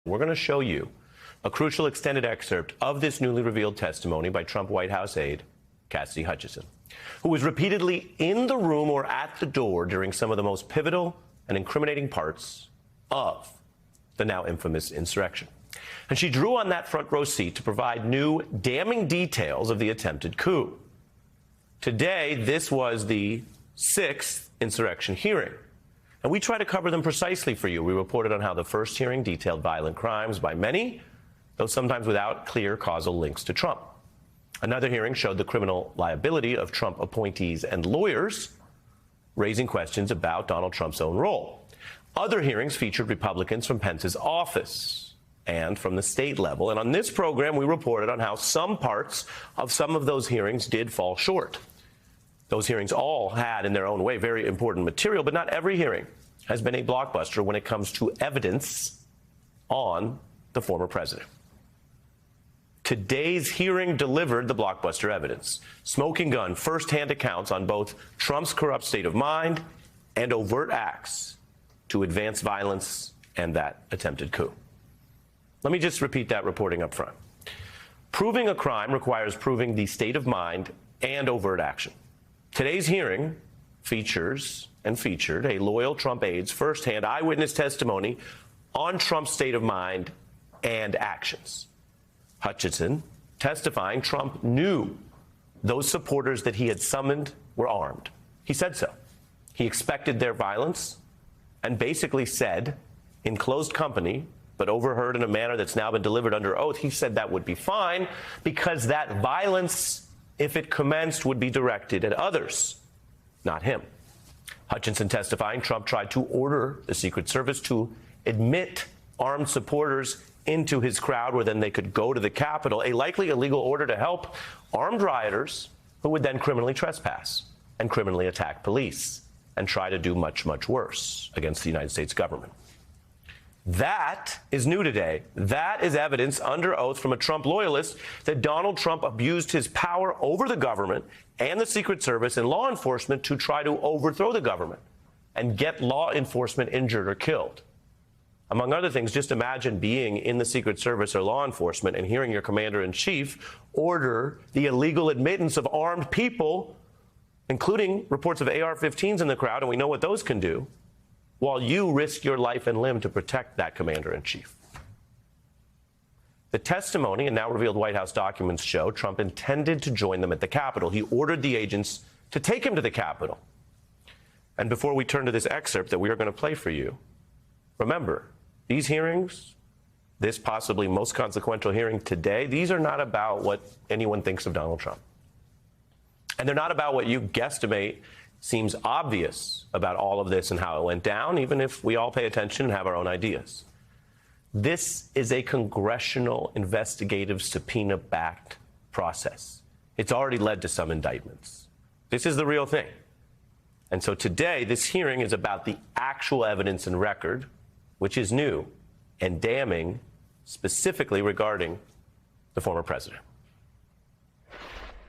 We're going to show you a crucial extended excerpt of this newly revealed testimony by Trump White House aide Cassidy Hutchinson, who was repeatedly in the room or at the door during some of the most pivotal and incriminating parts of the now infamous insurrection. And she drew on that front row seat to provide new, damning details of the attempted coup. Today, this was the 6th insurrection hearing, and we try to cover them precisely for you. We reported on how the first hearing detailed violent crimes by many, though sometimes without clear causal links to Trump. Another hearing showed the criminal liability of Trump appointees and lawyers, raising questions about Donald Trump's own role. Other hearings featured Republicans from Pence's office and from the state level. And on this program, we reported on how some parts of some of those hearings did fall short. Those hearings all had, in their own way, very important material, but not every hearing has been a blockbuster when it comes to evidence on the former president. Today's hearing delivered the blockbuster evidence. Smoking gun, first-hand accounts on both Trump's corrupt state of mind and overt acts to advance violence and that attempted coup. Let me just repeat that reporting up front. Proving a crime requires proving the state of mind and overt action. Today's hearing featured a loyal Trump aide's first-hand eyewitness testimony on Trump's state of mind and actions. Hutchinson testifying Trump knew those supporters that he had summoned were armed. He said so. He expected their violence and basically said, in closed company, but overheard in a manner that's now been delivered under oath, he said that would be fine because that violence, if it commenced, would be directed at others, not him. Hutchinson testifying Trump tried to order the Secret Service to admit armed supporters into his crowd where then they could go to the Capitol, a likely illegal order to help armed rioters who would then criminally trespass and criminally attack police and try to do much, much worse against the United States government. That is new today. That is evidence under oath from a Trump loyalist that Donald Trump abused his power over the government and the Secret Service and law enforcement to try to overthrow the government and get law enforcement injured or killed. Among other things, just imagine being in the Secret Service or law enforcement and hearing your commander-in-chief order the illegal admittance of armed people, including reports of AR-15s in the crowd, and we know what those can do, while you risk your life and limb to protect that commander-in-chief. The testimony and now revealed White House documents show Trump intended to join them at the Capitol. He ordered the agents to take him to the Capitol. And before we turn to this excerpt that we are going to play for you, remember, these hearings, this possibly most consequential hearing today, these are not about what anyone thinks of Donald Trump. And they're not about what you guesstimate seems obvious about all of this and how it went down, even if we all pay attention and have our own ideas. This is a congressional investigative subpoena-backed process. It's already led to some indictments. This is the real thing. And so today, this hearing is about the actual evidence and record, which is new and damning, specifically regarding the former president.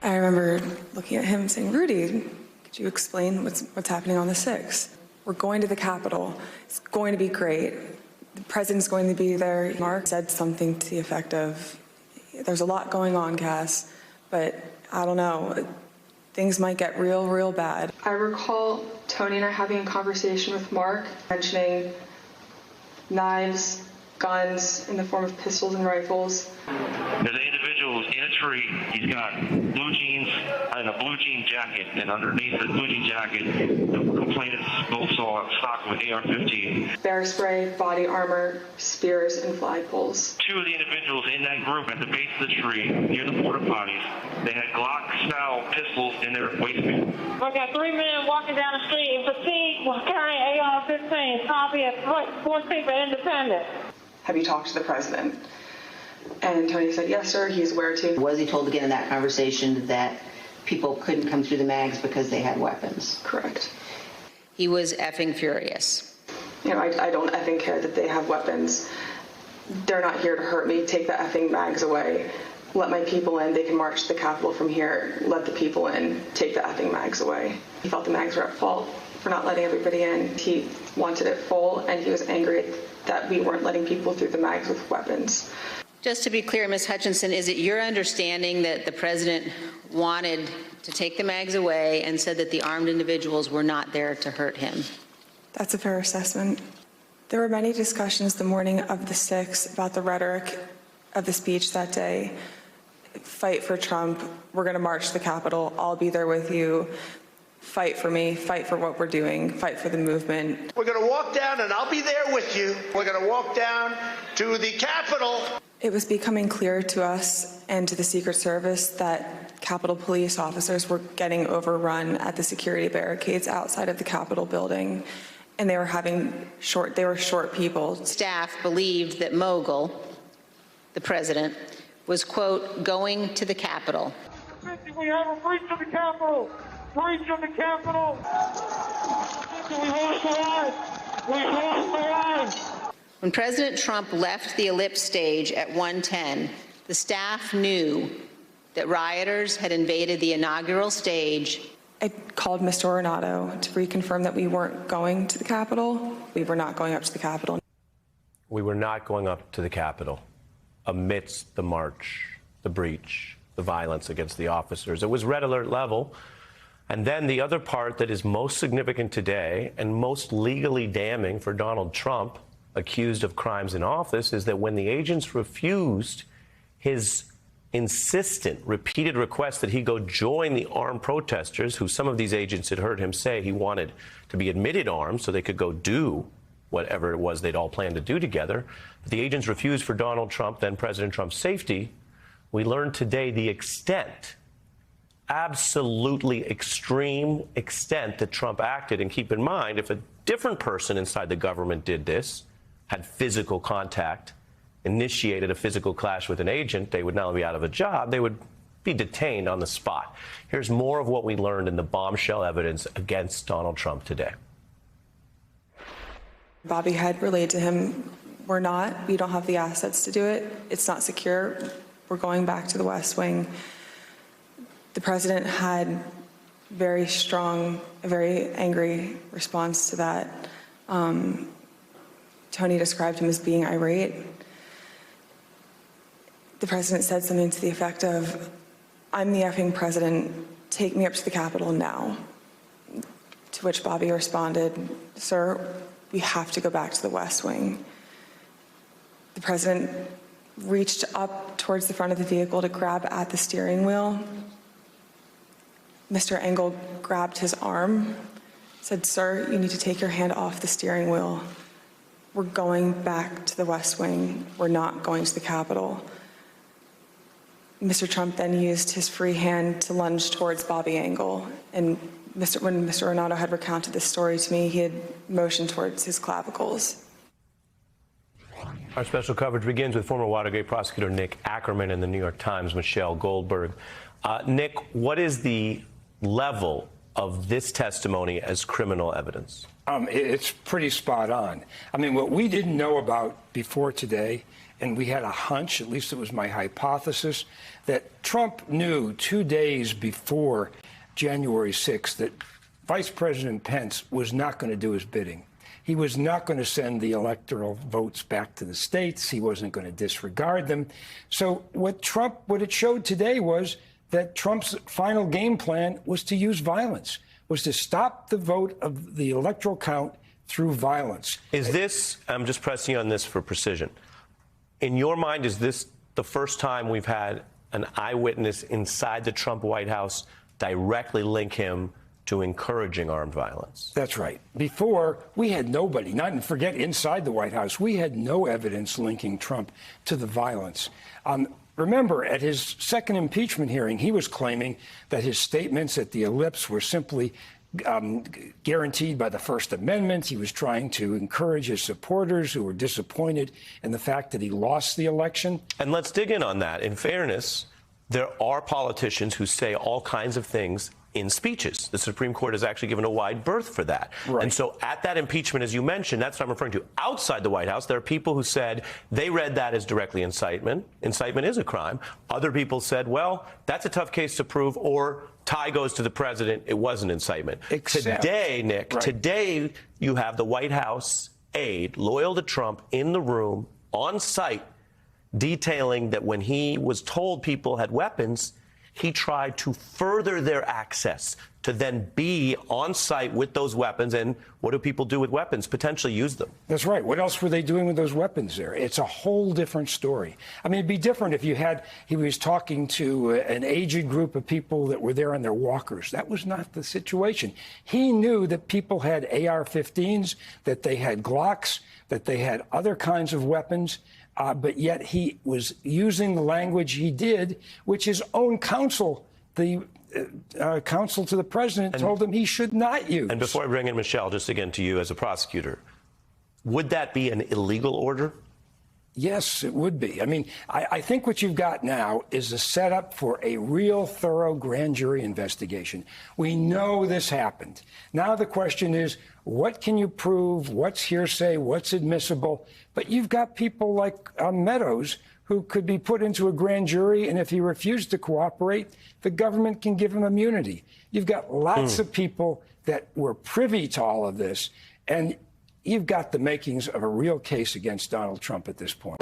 I remember looking at him saying, Rudy, could you explain what's happening on the 6th? We're going to the Capitol. It's going to be great. The president's going to be there. Mark said something to the effect of, there's a lot going on, Cass, but I don't know. Things might get real, real bad. I recall Tony and I having a conversation with Mark, mentioning knives, guns in the form of pistols and rifles. There's an individual in a tree. He's got blue jeans and a blue jean jacket, and underneath the blue jean jacket, the complainant saw stocked with AR-15. Bear spray, body armor, spears, and flagpoles. Two of the individuals in that group at the base of the tree, near the porta potties, they had Glock-style pistols in their waistband. We got 3 men walking down the street in fatigue while carrying AR-15, copy at 14th and Independent. Have you talked to the president? And Tony said, yes, sir, he's aware too. Was he told again in that conversation that people couldn't come through the mags because they had weapons? Correct. He was effing furious. You know, I don't effing care that they have weapons. They're not here to hurt me. Take the effing mags away. Let my people in. They can march to the Capitol from here. Let the people in. Take the effing mags away. He felt the mags were at fault for not letting everybody in. He wanted it full, and he was angry that we weren't letting people through the mags with weapons. Just to be clear, Ms. Hutchinson, is it your understanding that the president wanted to take the mags away and said that the armed individuals were not there to hurt him? That's a fair assessment. There were many discussions the morning of the 6th about the rhetoric of the speech that day. Fight for Trump. We're going to march to the Capitol. I'll be there with you. Fight for me. Fight for what we're doing. Fight for the movement. We're going to walk down, and I'll be there with you. We're going to walk down to the Capitol. It was becoming clear to us and to the Secret Service that Capitol Police officers were getting overrun at the security barricades outside of the Capitol building, and they were short people. Staff believed that Mogul, the president, was, quote, going to the Capitol. We have a breach of the Capitol! Breach of the Capitol! We lost the line! We lost the line! When President Trump left the Ellipse stage at 1:10, the staff knew that rioters had invaded the inaugural stage. I called Mr. Ornato to reconfirm that we weren't going to the Capitol. We were not going up to the Capitol. We were not going up to the Capitol amidst the march, the breach, the violence against the officers. It was red alert level. And then the other part that is most significant today and most legally damning for Donald Trump, accused of crimes in office, is that when the agents refused his insistent, repeated request that he go join the armed protesters, who some of these agents had heard him say he wanted to be admitted armed so they could go do whatever it was they'd all planned to do together. But the agents refused for Donald Trump, then President Trump's safety. We learned today the extent, absolutely extreme extent that Trump acted. And keep in mind, if a different person inside the government did this, had physical contact, initiated a physical clash with an agent, they would not only be out of a job, they would be detained on the spot. Here's more of what we learned in the bombshell evidence against Donald Trump today. Bobby had relayed to him, we don't have the assets to do it. It's not secure. We're going back to the West Wing. The president had very strong, a very angry response to that. Tony described him as being irate. The president said something to the effect of, I'm the effing president, take me up to the Capitol now. To which Bobby responded, sir, we have to go back to the West Wing. The president reached up towards the front of the vehicle to grab at the steering wheel. Mr. Engel grabbed his arm, said, sir, you need to take your hand off the steering wheel. We're going back to the West Wing. We're not going to the Capitol. Mr. Trump then used his free hand to lunge towards Bobby Engel. And when Mr. Ornato had recounted this story to me, he had motioned towards his clavicles. Our special coverage begins with former Watergate prosecutor Nick Ackerman and the New York Times' Michelle Goldberg. Nick, what is the level of this testimony as criminal evidence? It's pretty spot on. I mean, what we didn't know about before today, and we had a hunch, at least it was my hypothesis, that Trump knew 2 days before January 6th that Vice President Pence was not going to do his bidding. He was not going to send the electoral votes back to the states. He wasn't going to disregard them. So what it showed today was that Trump's final game plan was to use violence, was to stop the vote of the electoral count through violence. Is this, I'm just pressing you on this for precision, in your mind, is this the first time we've had an eyewitness inside the Trump White House directly link him to encouraging armed violence? That's right. Before, we had nobody, not forget inside the White House, we had no evidence linking Trump to the violence. Remember, at his second impeachment hearing, he was claiming that his statements at the Ellipse were simply guaranteed by the First Amendment. He was trying to encourage his supporters who were disappointed in the fact that he lost the election. And let's dig in on that. In fairness, there are politicians who say all kinds of things in speeches. The Supreme Court has actually given a wide berth for that. Right. And so at that impeachment, as you mentioned, that's what I'm referring to. Outside the White House, there are people who said they read that as directly incitement. Incitement is a crime. Other people said, well, that's a tough case to prove, or tie goes to the president. It wasn't incitement. Today, Nick, today you have the White House aide loyal to Trump in the room on site detailing that when he was told people had weapons, he tried to further their access to then be on site with those weapons. And what do people do with weapons? Potentially use them. That's right. What else were they doing with those weapons there? It's a whole different story. I mean, it'd be different if he was talking to an aged group of people that were there on their walkers. That was not the situation. He knew that people had AR-15s, that they had Glocks, that they had other kinds of weapons. But yet he was using the language he did, which his own counsel, the counsel to the president, told him he should not use. And before I bring in Michelle, just again to you as a prosecutor, would that be an illegal order? Yes, it would be. I mean, I think what you've got now is a setup for a real thorough grand jury investigation. We know this happened. Now the question is, what can you prove? What's hearsay? What's admissible? But you've got people like Meadows who could be put into a grand jury, and if he refused to cooperate, the government can give him immunity. You've got lots of people that were privy to all of this, and you've got the makings of a real case against Donald Trump at this point.